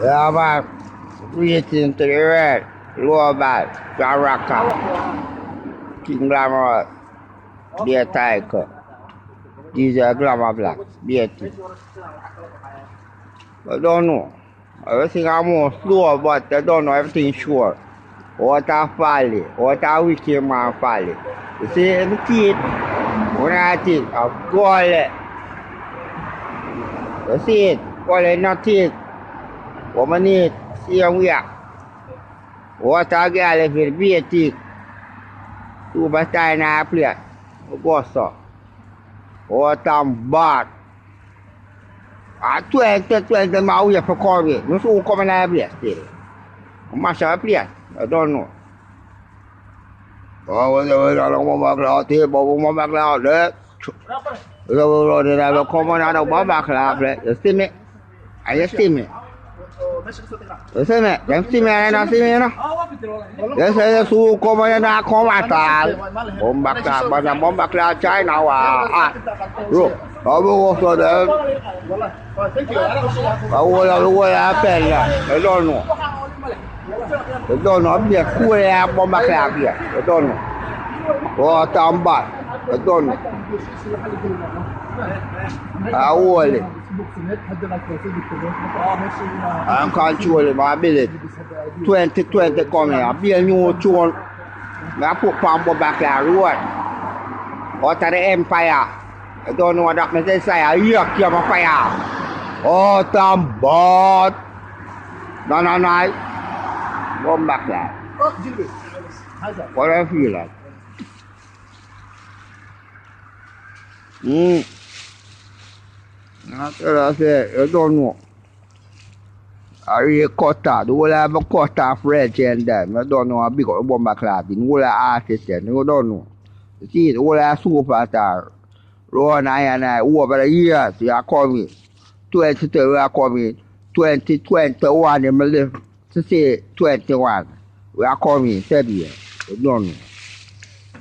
Yeah, man. Reaching to the red. Lower back. Jaraka. King Glamour. Beer Tiger. DJ Glamour Black. BT. I don't know. Everything I'm more slow, but I don't know everything sure. What a folly. What a wicked man folly. You see, the teeth. When I think of goal. You see it. Goal not teeth. What I need. See him here. What a girl if it be a tick. Superstar in a play. What's up? What a bad. 20 ma uia for Corey. Non so come na place. Ma sa place. I don't know. Oh, well, I don't want to out here, but we want to out there. I come on out of my back out. You see me? I see me. You see me? You see me? I see me, no? You say you come on and I come out. Bomb back out, but I'm bomb back out China. Look, I will go to them. I will happen. I don't know. I don't know. I'm just cool and bomb back out here. I don't know. What I'm bad. I don't know. I will it. I'm controlling my ability. 2020 coming. I'll be a new tune. I put Pambo back there. What are the empire? I don't know what that means. Say, I hear my fire. Oh, damn bad. No. Come back there. What I feel like? I say, I don't know. I really cut out. The whole have a cut off French and them. I don't know how big a bomber class. The whole artist and you don't know. You see, the whole superstar. Run I over the years. You are coming. 20 we are coming. 2021 they live to say 21. We are coming. 7 years. You don't know.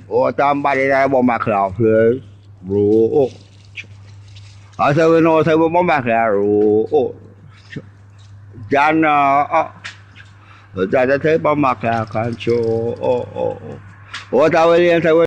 Oh, somebody that bomber class first. Bro. I said we know say we bomber class. Oh. Jana, Jana say bomber class control. Oh. What are we saying?